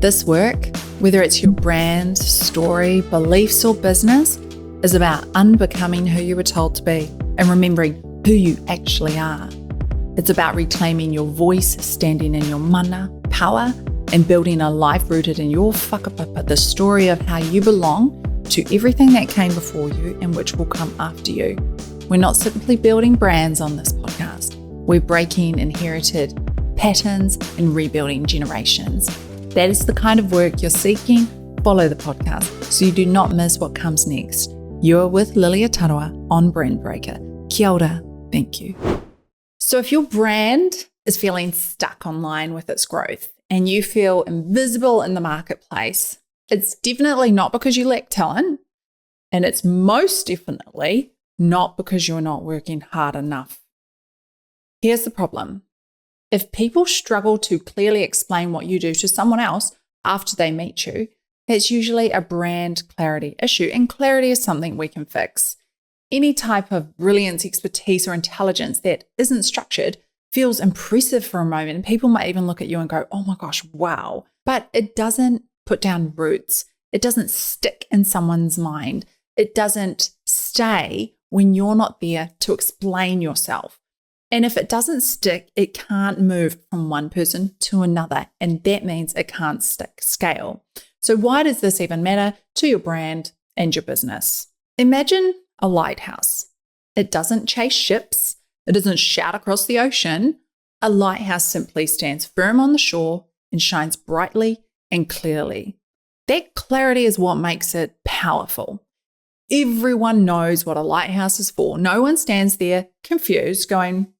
This work, whether it's your brand, story, beliefs, or business, is about unbecoming who you were told to be and remembering who you actually are. It's about reclaiming your voice, standing in your mana, power, and building a life rooted in your whakapapa, the story of how you belong to everything that came before you and which will come after you. We're not simply building brands on this podcast. We're breaking inherited patterns and rebuilding generations. That is the kind of work you're seeking. Follow the podcast so you do not miss what comes next. You're with Lilia Tarawa on Brandbreaker. Kia ora, thank you. So if your brand is feeling stuck online with its growth and you feel invisible in the marketplace, it's definitely not because you lack talent, and it's most definitely not because you're not working hard enough. Here's the problem. If people struggle to clearly explain what you do to someone else after they meet you, that's usually a brand clarity issue, and clarity is something we can fix. Any type of brilliance, expertise, or intelligence that isn't structured feels impressive for a moment, and people might even look at you and go, oh my gosh, wow. But it doesn't put down roots. It doesn't stick in someone's mind. It doesn't stay when you're not there to explain yourself. And if it doesn't stick, it can't move from one person to another. And that means it can't scale. So why does this even matter to your brand and your business? Imagine a lighthouse. It doesn't chase ships. It doesn't shout across the ocean. A lighthouse simply stands firm on the shore and shines brightly and clearly. That clarity is what makes it powerful. Everyone knows what a lighthouse is for. No one stands there confused going,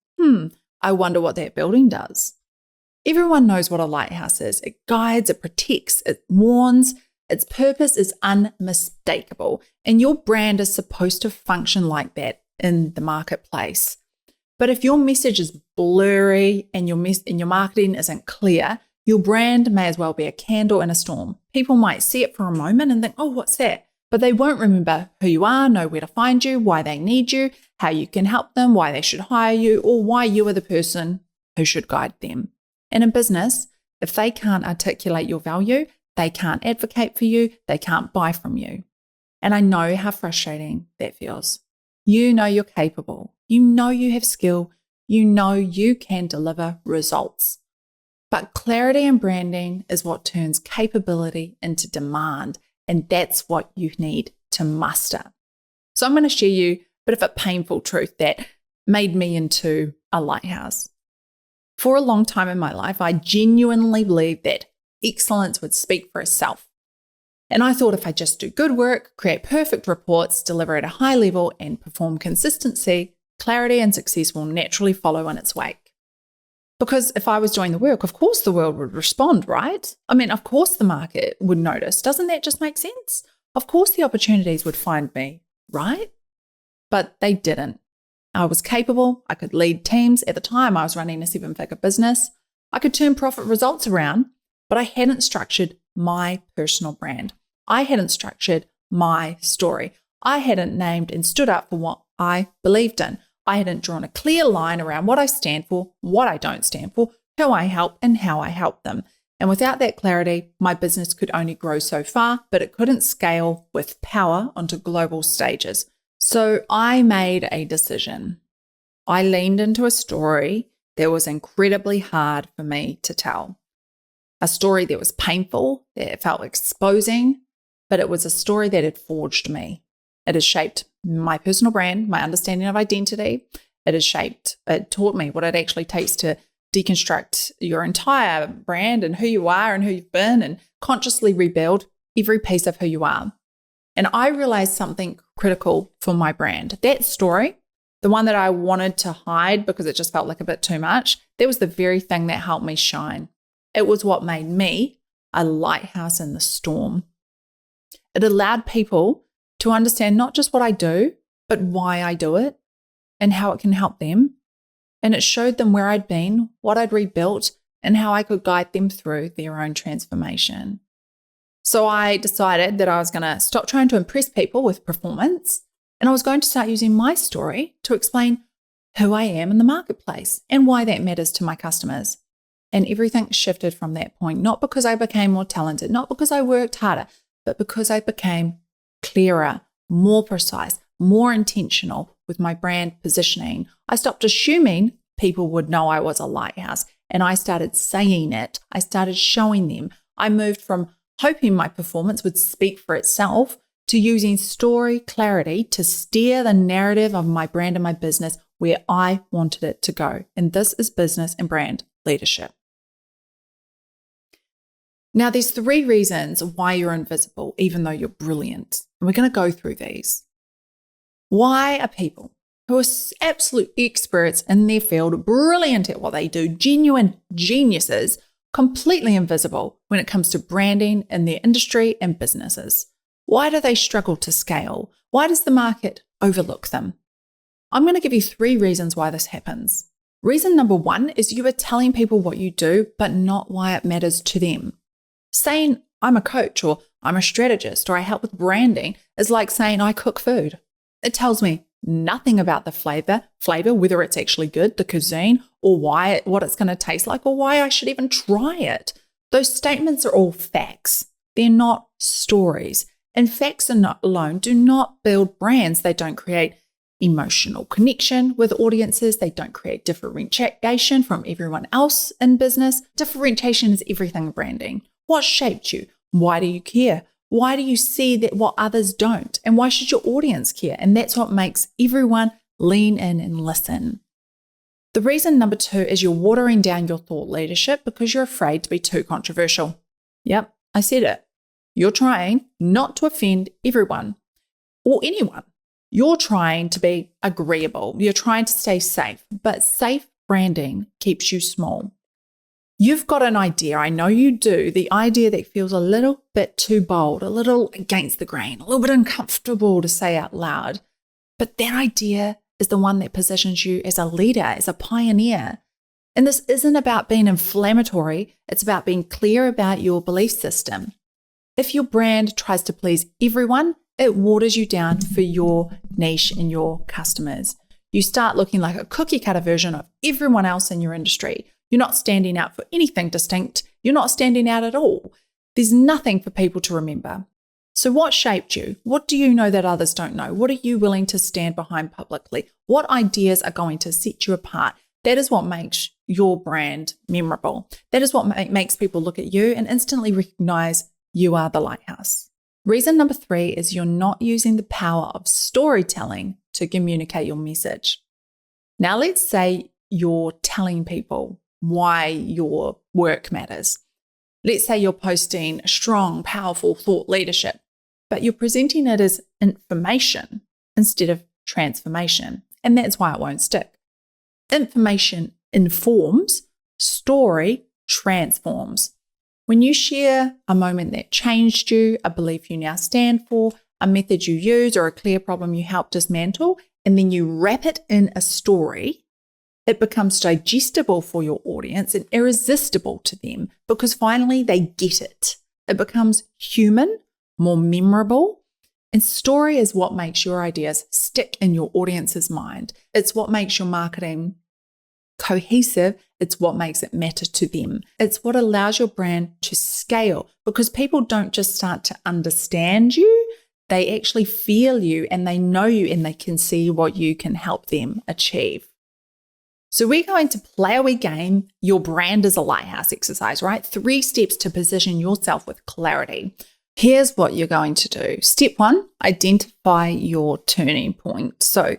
I wonder what that building does. Everyone knows what a lighthouse is. It guides, it protects, it warns. Its purpose is unmistakable. And your brand is supposed to function like that in the marketplace. But if your message is blurry and your marketing isn't clear, your brand may as well be a candle in a storm. People might see it for a moment and think, oh, what's that? But they won't remember who you are, know where to find you, why they need you, how you can help them, why they should hire you, or why you are the person who should guide them. And in business, if they can't articulate your value, they can't advocate for you, they can't buy from you. And I know how frustrating that feels. You know you're capable. You know you have skill. You know you can deliver results. But clarity and branding is what turns capability into demand. And that's what you need to muster. So I'm going to share you a bit of a painful truth that made me into a lighthouse. For a long time in my life, I genuinely believed that excellence would speak for itself. And I thought if I just do good work, create perfect reports, deliver at a high level, and perform consistency, clarity and success will naturally follow in its wake. Because if I was doing the work, of course the world would respond, right? I mean, of course the market would notice. Doesn't that just make sense? Of course the opportunities would find me, right? But they didn't. I was capable. I could lead teams. At the time, I was running a 7-figure business. I could turn profit results around, but I hadn't structured my personal brand. I hadn't structured my story. I hadn't named and stood up for what I believed in. I hadn't drawn a clear line around what I stand for, what I don't stand for, who I help, and how I help them. And without that clarity, my business could only grow so far, but it couldn't scale with power onto global stages. So I made a decision. I leaned into a story that was incredibly hard for me to tell. A story that was painful, that felt exposing, but it was a story that had forged me. It has shaped my personal brand, my understanding of identity. It taught me what it actually takes to deconstruct your entire brand and who you are and who you've been and consciously rebuild every piece of who you are. And I realized something critical for my brand. That story, the one that I wanted to hide because it just felt like a bit too much, that was the very thing that helped me shine. It was what made me a lighthouse in the storm. It allowed people to understand not just what I do, but why I do it and how it can help them. And it showed them where I'd been, what I'd rebuilt, and how I could guide them through their own transformation. So I decided that I was going to stop trying to impress people with performance, and I was going to start using my story to explain who I am in the marketplace and why that matters to my customers. And everything shifted from that point, not because I became more talented, not because I worked harder, but because I became clearer, more precise, more intentional with my brand positioning. I stopped assuming people would know I was a lighthouse, and I started saying it. I started showing them. I moved from hoping my performance would speak for itself to using story clarity to steer the narrative of my brand and my business where I wanted it to go. And this is business and brand leadership. Now, there's 3 reasons why you're invisible, even though you're brilliant. And we're going to go through these. Why are people who are absolute experts in their field, brilliant at what they do, genuine geniuses, completely invisible when it comes to branding in their industry and businesses? Why do they struggle to scale? Why does the market overlook them? I'm going to give you 3 reasons why this happens. Reason number 1 is you are telling people what you do, but not why it matters to them. Saying I'm a coach or I'm a strategist or I help with branding is like saying I cook food. It tells me nothing about the flavor, whether it's actually good, the cuisine, or what it's going to taste like, or why I should even try it. Those statements are all facts. They're not stories. And facts alone do not build brands. They don't create emotional connection with audiences. They don't create differentiation from everyone else in business. Differentiation is everything in branding. What shaped you? Why do you care? Why do you see that what others don't? And why should your audience care? And that's what makes everyone lean in and listen. The reason number 2 is you're watering down your thought leadership because you're afraid to be too controversial. Yep, I said it. You're trying not to offend everyone or anyone. You're trying to be agreeable. You're trying to stay safe, but safe branding keeps you small. You've got an idea, I know you do, the idea that feels a little bit too bold, a little against the grain, a little bit uncomfortable to say out loud. But that idea is the one that positions you as a leader, as a pioneer. And this isn't about being inflammatory, it's about being clear about your belief system. If your brand tries to please everyone, it waters you down for your niche and your customers. You start looking like a cookie cutter version of everyone else in your industry. You're not standing out for anything distinct. You're not standing out at all. There's nothing for people to remember. So what shaped you? What do you know that others don't know? What are you willing to stand behind publicly? What ideas are going to set you apart? That is what makes your brand memorable. That is what makes people look at you and instantly recognize you are the lighthouse. Reason number 3 is you're not using the power of storytelling to communicate your message. Now let's say you're telling people why your work matters. Let's say you're posting strong, powerful thought leadership, but you're presenting it as information instead of transformation. And that's why it won't stick. Information informs, story transforms. When you share a moment that changed you, a belief you now stand for, a method you use, or a clear problem you help dismantle, and then you wrap it in a story, it becomes digestible for your audience and irresistible to them because finally they get it. It becomes human, more memorable, and story is what makes your ideas stick in your audience's mind. It's what makes your marketing cohesive. It's what makes it matter to them. It's what allows your brand to scale because people don't just start to understand you, they actually feel you and they know you and they can see what you can help them achieve. So we're going to play a wee game, your brand is a lighthouse exercise, right? 3 steps to position yourself with clarity. Here's what you're going to do. Step 1, identify your turning point. So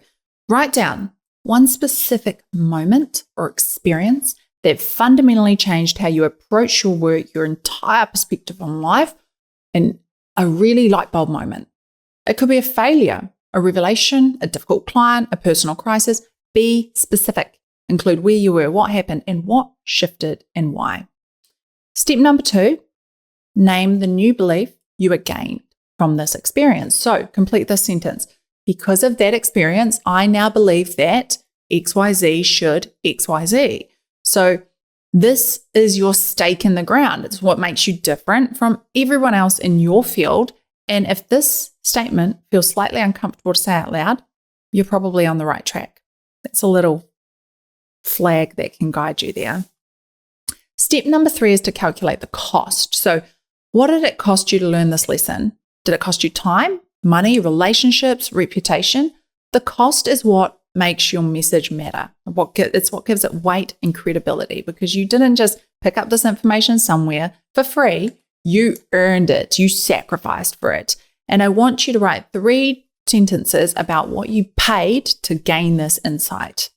write down one specific moment or experience that fundamentally changed how you approach your work, your entire perspective on life, and a really light bulb moment. It could be a failure, a revelation, a difficult client, a personal crisis. Be specific. Include where you were, what happened, and what shifted and why. Step number 2, name the new belief you have gained from this experience. So complete this sentence. Because of that experience, I now believe that XYZ should XYZ. So this is your stake in the ground. It's what makes you different from everyone else in your field. And if this statement feels slightly uncomfortable to say out loud, you're probably on the right track. That's a little flag that can guide you there. Step number 3 is to calculate the cost. So what did it cost you to learn this lesson? Did it cost you time, money, relationships, reputation? The cost is what makes your message matter. It's what gives it weight and credibility, because you didn't just pick up this information somewhere for free. You earned it. You sacrificed for it. And I want you to write 3 sentences about what you paid to gain this insight.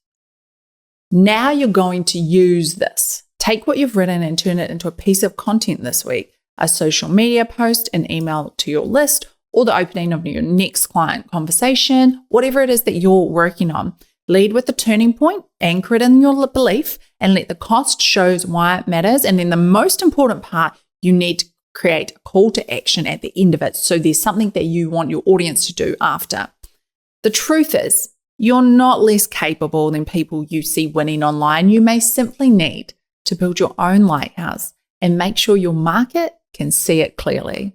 Now you're going to use this. Take what you've written and turn it into a piece of content this week, a social media post, an email to your list, or the opening of your next client conversation, whatever it is that you're working on. Lead with the turning point, anchor it in your belief, and let the cost shows why it matters. And then the most important part, you need to create a call to action at the end of it. So there's something that you want your audience to do after. The truth is, you're not less capable than people you see winning online. You may simply need to build your own lighthouse and make sure your market can see it clearly.